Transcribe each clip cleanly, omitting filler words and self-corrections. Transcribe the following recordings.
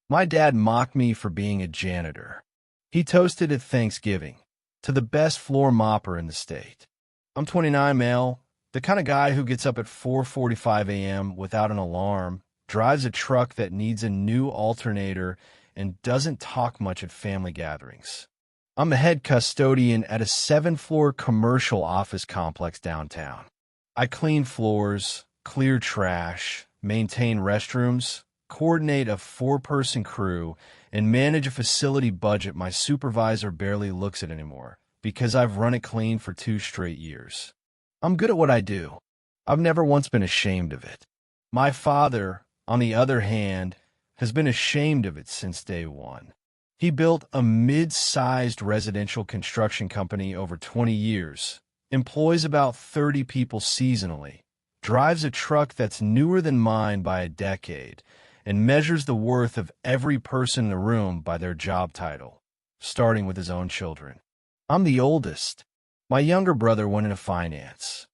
My dad mocked me for being a janitor. He toasted at Thanksgiving to the best floor mopper in the state. I'm 29, male, the kind of guy who gets up at 4:45 a.m. without an alarm, drives a truck that needs a new alternator, and doesn't talk much at family gatherings. I'm the head custodian at a 7-floor commercial office complex downtown. I clean floors, clear trash, maintain restrooms, coordinate a 4-person crew, and manage a facility budget my supervisor barely looks at anymore because I've run it clean for 2 straight years. I'm good at what I do. I've never once been ashamed of it. My father, on the other hand, has been ashamed of it since day one. He built a mid-sized residential construction company over 20 years, employs about 30 people seasonally, drives a truck that's newer than mine by a decade, and measures the worth of every person in the room by their job title, starting with his own children. I'm the oldest. My younger brother went into finance.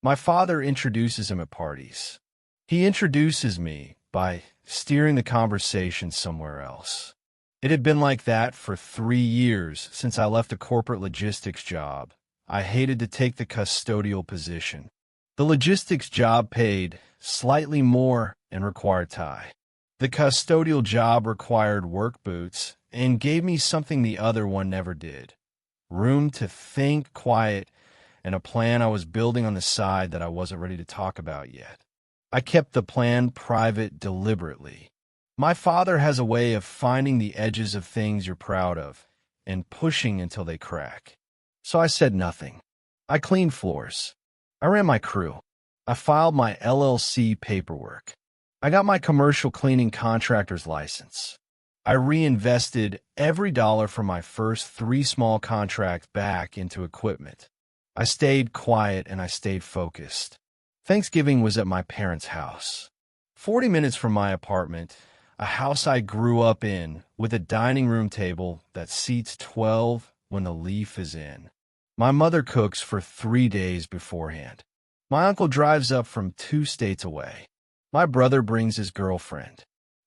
My father introduces him at parties. He introduces me by steering the conversation somewhere else. It had been like that for 3 years since I left a corporate logistics job. I hated to take the custodial position. The logistics job paid slightly more and required tie. The custodial job required work boots and gave me something the other one never did: room to think, quiet, and a plan I was building on the side that I wasn't ready to talk about yet. I kept the plan private deliberately. My father has a way of finding the edges of things you're proud of and pushing until they crack. So I said nothing. I cleaned floors. I ran my crew. I filed my LLC paperwork. I got my commercial cleaning contractor's license. I reinvested every dollar from my first 3 small contracts back into equipment. I stayed quiet and I stayed focused. Thanksgiving was at my parents' house, 40 minutes from my apartment, a house I grew up in with a dining room table that seats 12 when the leaf is in. My mother cooks for 3 days beforehand. My uncle drives up from 2 states away. My brother brings his girlfriend.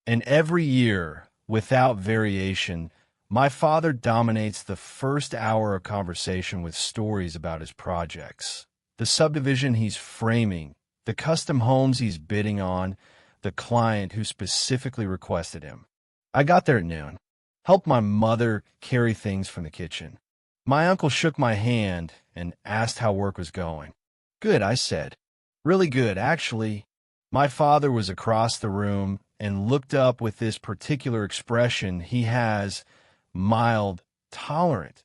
And every year, without variation, my father dominates the first hour of conversation with stories about his projects, the subdivision he's framing, the custom homes he's bidding on, the client who specifically requested him. I got there at noon, helped my mother carry things from the kitchen. My uncle shook my hand and asked how work was going. Good, I said. Really good, actually. My father was across the room and looked up with this particular expression he has, mild, tolerant,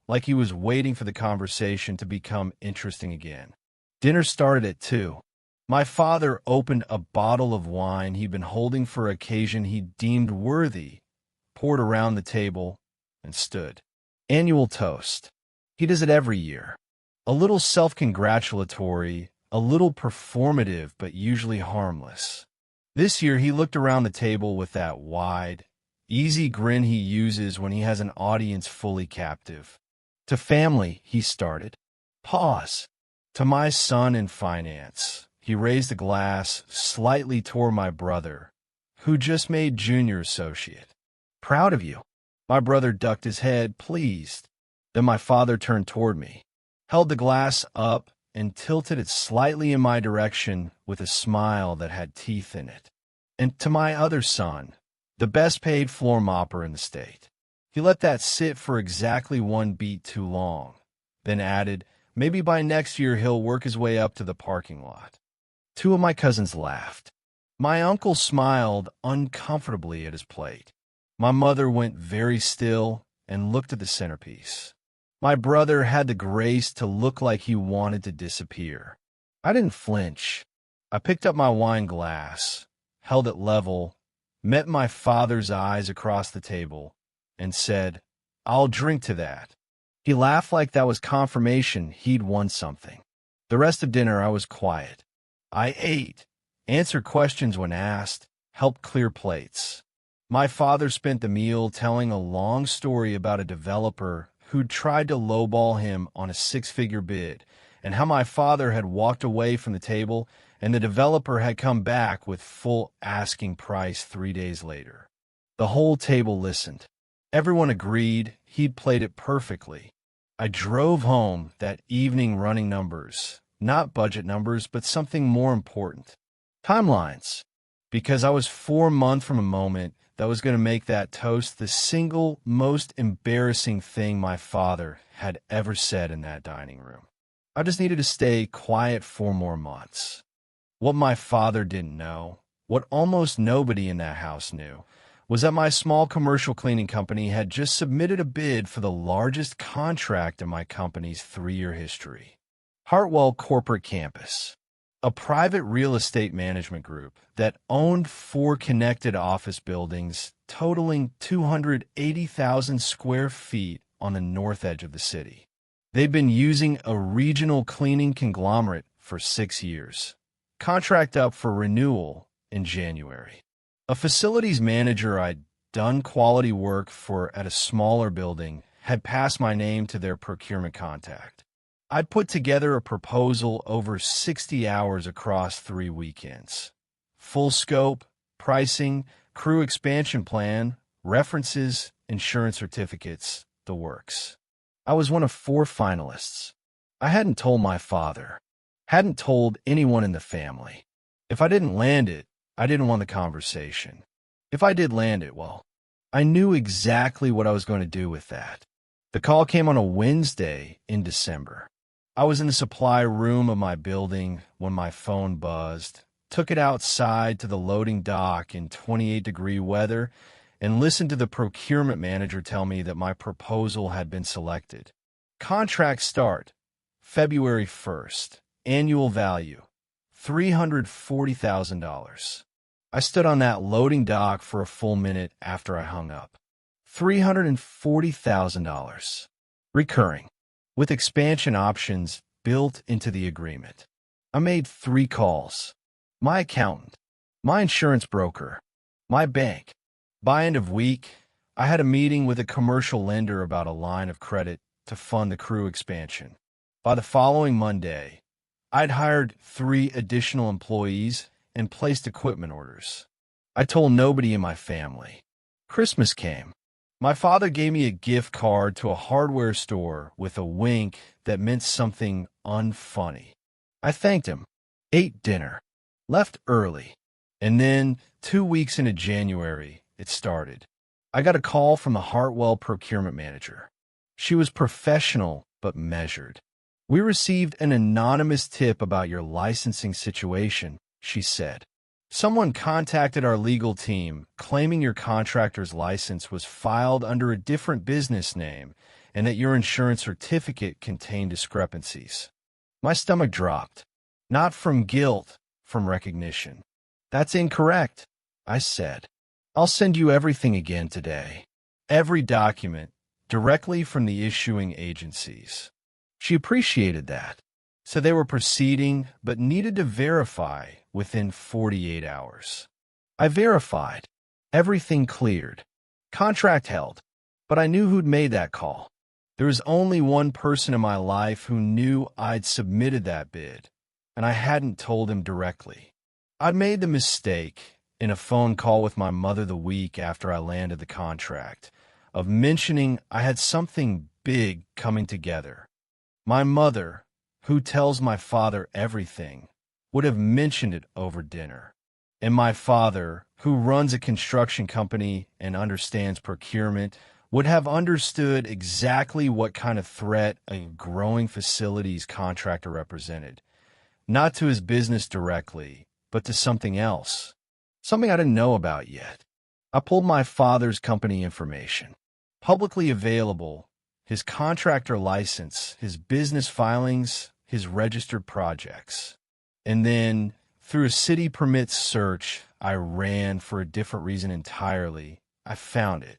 like he was waiting for the conversation to become interesting again. Dinner started at 2. My father opened a bottle of wine he'd been holding for an occasion he deemed worthy, poured around the table, and stood. Annual toast. He does it every year. A little self-congratulatory, a little performative, but usually harmless. This year he looked around the table with that wide, easy grin he uses when he has an audience fully captive. To family, he started. Pause. To my son in finance. He raised a glass slightly toward my brother, who just made junior associate. Proud of you. My brother ducked his head, pleased. Then my father turned toward me, held the glass up, and tilted it slightly in my direction with a smile that had teeth in it. And to my other son, the best paid floor mopper in the state. He let that sit for exactly 1 beat too long, then added, maybe by next year he'll work his way up to the parking lot. 2 of my cousins laughed. My uncle smiled uncomfortably at his plate. My mother went very still and looked at the centerpiece. My brother had the grace to look like he wanted to disappear. I didn't flinch. I picked up my wine glass, held it level, met my father's eyes across the table, and said, I'll drink to that. He laughed like that was confirmation he'd won something. The rest of dinner I was quiet. I ate, answered questions when asked, helped clear plates. My father spent the meal telling a long story about a developer who'd tried to lowball him on a 6-figure bid, and how my father had walked away from the table and the developer had come back with full asking price 3 days later. The whole table listened. Everyone agreed he'd played it perfectly. I drove home that evening running numbers, not budget numbers, but something more important. Timelines. Because I was 4 months from a moment that was going to make that toast the single most embarrassing thing my father had ever said in that dining room. I just needed to stay quiet 4 more months. What my father didn't know, what almost nobody in that house knew, was that my small commercial cleaning company had just submitted a bid for the largest contract in my company's 3-year history. Hartwell Corporate Campus, a private real estate management group that owned 4 connected office buildings totaling 280,000 square feet on the north edge of the city. They'd been using a regional cleaning conglomerate for 6 years. Contract up for renewal in January. A facilities manager I'd done quality work for at a smaller building had passed my name to their procurement contact. I'd put together a proposal over 60 hours across 3 weekends. Full scope, pricing, crew expansion plan, references, insurance certificates, the works. I was one of 4 finalists. I hadn't told my father, hadn't told anyone in the family. If I didn't land it, I didn't want the conversation. If I did land it, well, I knew exactly what I was going to do with that. The call came on a Wednesday in December. I was in the supply room of my building when my phone buzzed, took it outside to the loading dock in 28-degree weather, and listened to the procurement manager tell me that my proposal had been selected. Contract start, February 1st. Annual value, $340,000. I stood on that loading dock for a full minute after I hung up. $340,000. Recurring, with expansion options built into the agreement. I made 3 calls. My accountant, my insurance broker, my bank. By end of week, I had a meeting with a commercial lender about a line of credit to fund the crew expansion. By the following Monday, I'd hired 3 additional employees and placed equipment orders. I told nobody in my family. Christmas came. My father gave me a gift card to a hardware store with a wink that meant something unfunny. I thanked him, ate dinner, left early, and then 2 weeks into January, it started. I got a call from the Hartwell procurement manager. She was professional but measured. "We received an anonymous tip about your licensing situation," she said. "Someone contacted our legal team claiming your contractor's license was filed under a different business name and that your insurance certificate contained discrepancies." My stomach dropped. Not from guilt, from recognition. "That's incorrect," I said. "I'll send you everything again today. Every document, directly from the issuing agencies." She appreciated that, so they were proceeding but needed to verify within 48 hours. I verified. Everything cleared. Contract held, but I knew who'd made that call. There was only one person in my life who knew I'd submitted that bid, and I hadn't told him directly. I'd made the mistake, in a phone call with my mother the week after I landed the contract, of mentioning I had something big coming together. My mother, who tells my father everything, would have mentioned it over dinner. And my father, who runs a construction company and understands procurement, would have understood exactly what kind of threat a growing facilities contractor represented. Not to his business directly, but to something else. Something I didn't know about yet. I pulled my father's company information. Publicly available, his contractor license, his business filings, his registered projects. And then, through a city permits search I ran for a different reason entirely, I found it.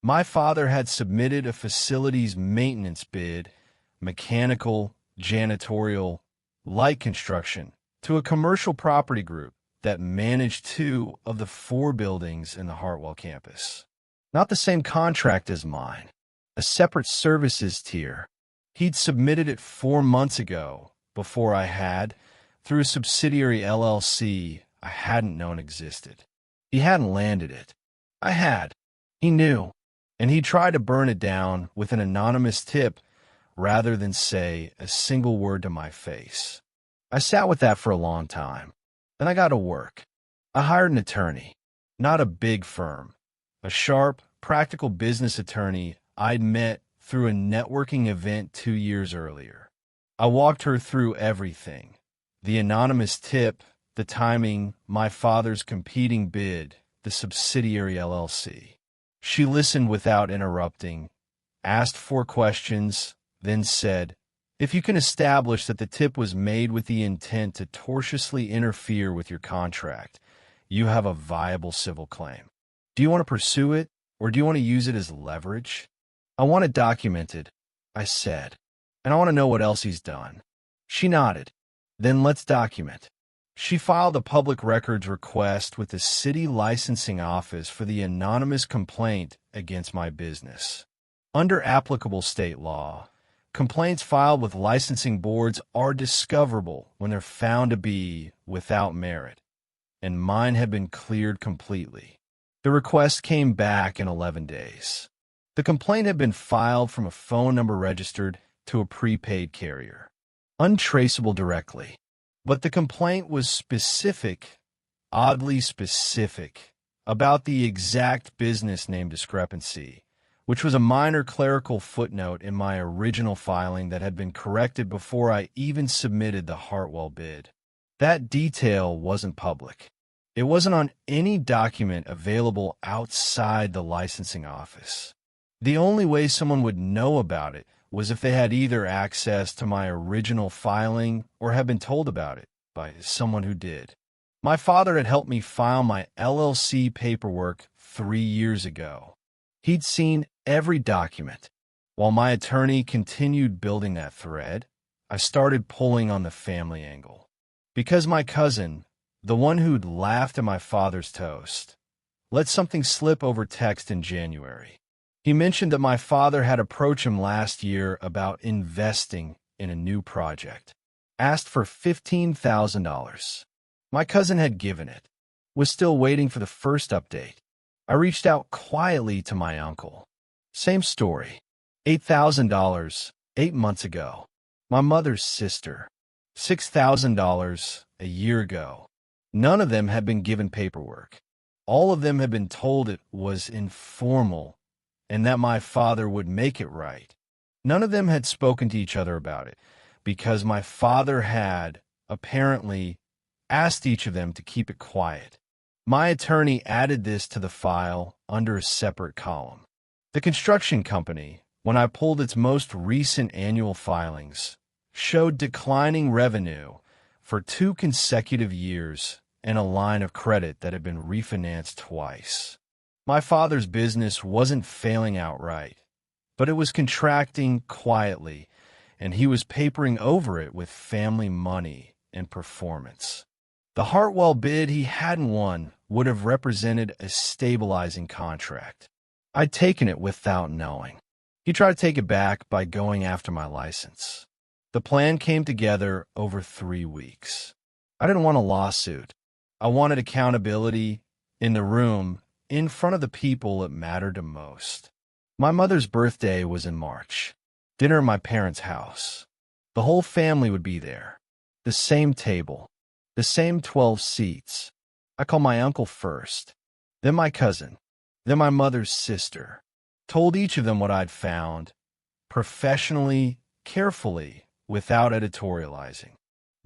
My father had submitted a facilities maintenance bid, mechanical, janitorial, light construction, to a commercial property group that managed 2 of the 4 buildings in the Hartwell campus. Not the same contract as mine. A separate services tier. He'd submitted it 4 months ago, before I had, through a subsidiary LLC I hadn't known existed. He hadn't landed it. I had. He knew, and he tried to burn it down with an anonymous tip rather than say a single word to my face. I sat with that for a long time. Then I got to work. I hired an attorney, not a big firm, a sharp, practical business attorney I'd met through a networking event 2 years earlier. I walked her through everything: the anonymous tip, the timing, my father's competing bid, the subsidiary LLC. She listened without interrupting, asked 4 questions, then said, "If you can establish that the tip was made with the intent to tortiously interfere with your contract, you have a viable civil claim. Do you want to pursue it, or do you want to use it as leverage?" "I want it documented," I said, "and I want to know what else he's done." She nodded. "Then let's document." She filed a public records request with the city licensing office for the anonymous complaint against my business. Under applicable state law, complaints filed with licensing boards are discoverable when they're found to be without merit, and mine had been cleared completely. The request came back in 11 days. The complaint had been filed from a phone number registered to a prepaid carrier, untraceable directly. But the complaint was specific, oddly specific, about the exact business name discrepancy, which was a minor clerical footnote in my original filing that had been corrected before I even submitted the Hartwell bid. That detail wasn't public. It wasn't on any document available outside the licensing office. The only way someone would know about it was if they had either access to my original filing or had been told about it by someone who did. My father had helped me file my LLC paperwork 3 years ago. He'd seen every document. While my attorney continued building that thread, I started pulling on the family angle. Because my cousin, the one who'd laughed at my father's toast, let something slip over text in January. He mentioned that my father had approached him last year about investing in a new project. Asked for $15,000. My cousin had given it. Was still waiting for the first update. I reached out quietly to my uncle. Same story. $8,000 8 months ago. My mother's sister. $6,000 a year ago. None of them had been given paperwork. All of them had been told it was informal and that my father would make it right. None of them had spoken to each other about it, because my father had, apparently, asked each of them to keep it quiet. My attorney added this to the file under a separate column. The construction company, when I pulled its most recent annual filings, showed declining revenue for 2 consecutive years and a line of credit that had been refinanced twice. My father's business wasn't failing outright, but it was contracting quietly, and he was papering over it with family money and performance. The Hartwell bid he hadn't won would have represented a stabilizing contract. I'd taken it without knowing. He tried to take it back by going after my license. The plan came together over 3 weeks. I didn't want a lawsuit. I wanted accountability in the room, in front of the people it mattered to most. My mother's birthday was in March. Dinner at my parents' house. The whole family would be there. The same table. The same 12 seats. I called my uncle first, then my cousin, then my mother's sister. Told each of them what I'd found, professionally, carefully, without editorializing.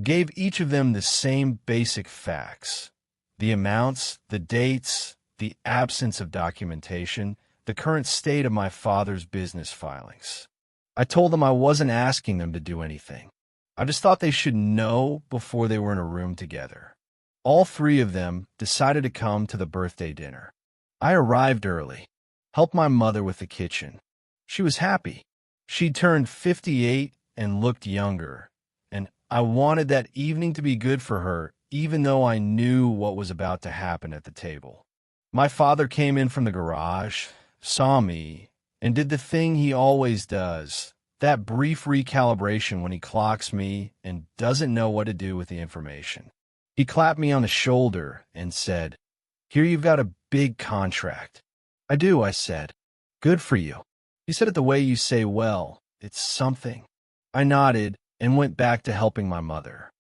Gave each of them the same basic facts. The amounts, the dates, the absence of documentation, the current state of my father's business filings. I told them I wasn't asking them to do anything. I just thought they should know before they were in a room together. All 3 of them decided to come to the birthday dinner. I arrived early, helped my mother with the kitchen. She was happy. She turned 58 and looked younger, and I wanted that evening to be good for her, even though I knew what was about to happen at the table. My father came in from the garage, saw me, and did the thing he always does, that brief recalibration when he clocks me and doesn't know what to do with the information. He clapped me on the shoulder and said, "Here you've got a big contract." I do, I said. Good for you. He said it the way you say, well, it's something. I nodded and went back to helping my mother.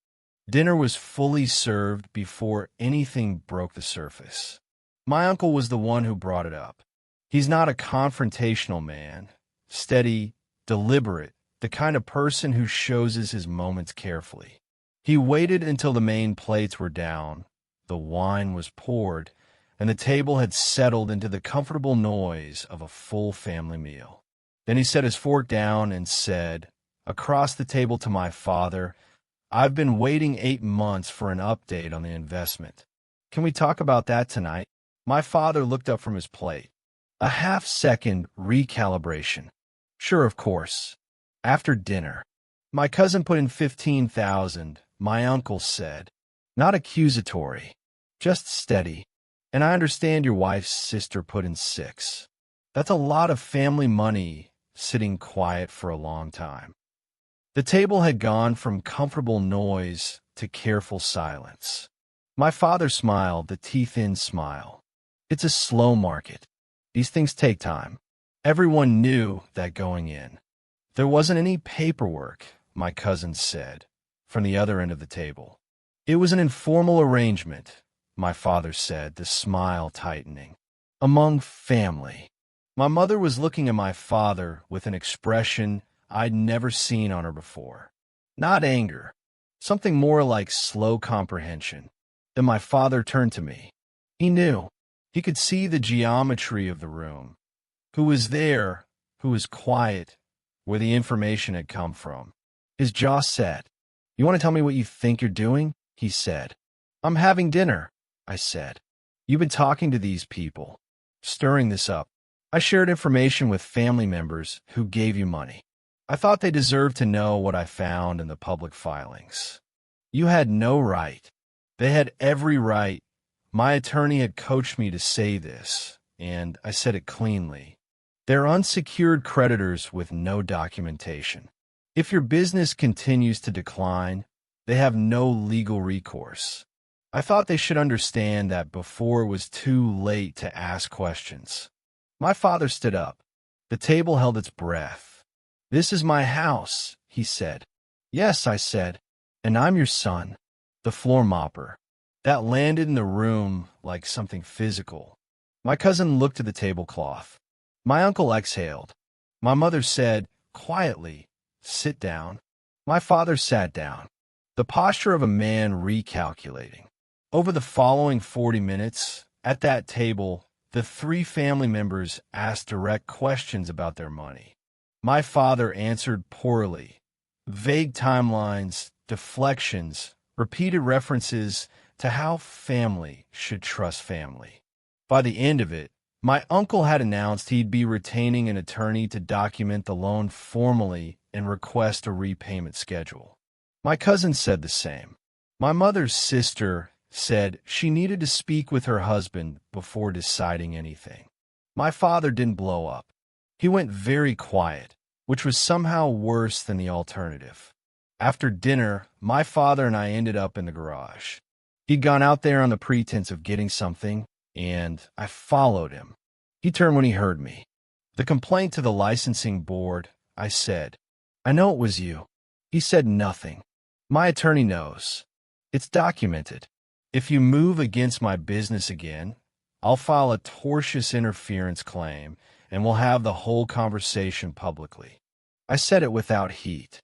Dinner was fully served before anything broke the surface. My uncle was the one who brought it up. He's not a confrontational man, steady, deliberate, the kind of person who chooses his moments carefully. He waited until the main plates were down, the wine was poured, and the table had settled into the comfortable noise of a full family meal. Then he set his fork down and said, across the table to my father, I've been waiting 8 months for an update on the investment. Can we talk about that tonight? My father looked up from his plate. A half-second recalibration. Sure, of course. After dinner. My cousin put in $15,000, my uncle said. Not accusatory, just steady. And I understand your wife's sister put in $6. That's a lot of family money sitting quiet for a long time. The table had gone from comfortable noise to careful silence. My father smiled, the teeth-in smile. It's a slow market. These things take time. Everyone knew that going in. There wasn't any paperwork, my cousin said, from the other end of the table. It was an informal arrangement, my father said, the smile tightening. Among family. My mother was looking at my father with an expression I'd never seen on her before. Not anger, something more like slow comprehension. Then my father turned to me. He knew. He could see the geometry of the room. Who was there, who was quiet, where the information had come from. His jaw set. You want to tell me what you think you're doing? He said. I'm having dinner, I said. You've been talking to these people, stirring this up. I shared information with family members who gave you money. I thought they deserved to know what I found in the public filings. You had no right. They had every right. My attorney had coached me to say this, and I said it cleanly. They're unsecured creditors with no documentation. If your business continues to decline, they have no legal recourse. I thought they should understand that before it was too late to ask questions. My father stood up. The table held its breath. This is my house, he said. Yes, I said, and I'm your son, the floor mopper. That landed in the room like something physical. My cousin looked at the tablecloth. My uncle exhaled. My mother said, quietly, sit down. My father sat down. The posture of a man recalculating. Over the following 40 minutes, at that table, the 3 family members asked direct questions about their money. My father answered poorly. Vague timelines, deflections, repeated references to how family should trust family. By the end of it, my uncle had announced he'd be retaining an attorney to document the loan formally and request a repayment schedule. My cousin said the same. My mother's sister said she needed to speak with her husband before deciding anything. My father didn't blow up. He went very quiet, which was somehow worse than the alternative. After dinner, my father and I ended up in the garage. He'd gone out there on the pretense of getting something, and I followed him. He turned when he heard me. The complaint to the licensing board, I said. I know it was you. He said nothing. My attorney knows. It's documented. If you move against my business again, I'll file a tortious interference claim, and we'll have the whole conversation publicly. I said it without heat.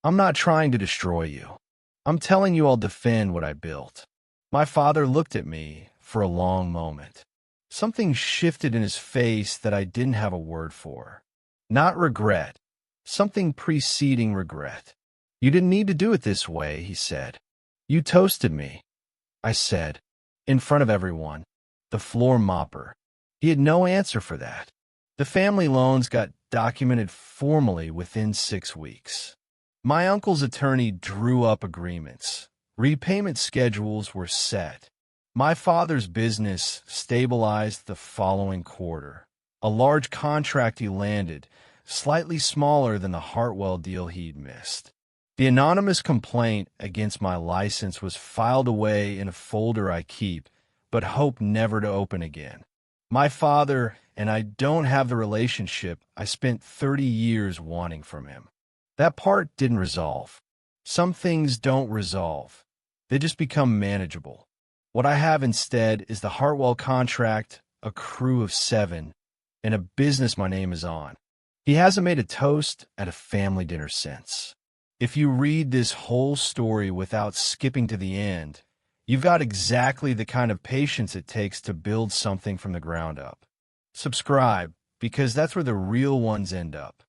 I'm not trying to destroy you. I'm telling you I'll defend what I built. My father looked at me for a long moment. Something shifted in his face that I didn't have a word for. Not regret. Something preceding regret. You didn't need to do it this way, he said. You toasted me, I said, in front of everyone. The floor mopper. He had no answer for that. The family loans got documented formally within 6 weeks. My uncle's attorney drew up agreements. Repayment schedules were set. My father's business stabilized the following quarter. A large contract he landed, slightly smaller than the Hartwell deal he'd missed. The anonymous complaint against my license was filed away in a folder I keep, but hope never to open again. My father and I don't have the relationship I spent 30 years wanting from him. That part didn't resolve. Some things don't resolve. They just become manageable. What I have instead is the Hartwell contract, a crew of 7, and a business my name is on. He hasn't made a toast at a family dinner since. If you read this whole story without skipping to the end, you've got exactly the kind of patience it takes to build something from the ground up. Subscribe, because that's where the real ones end up.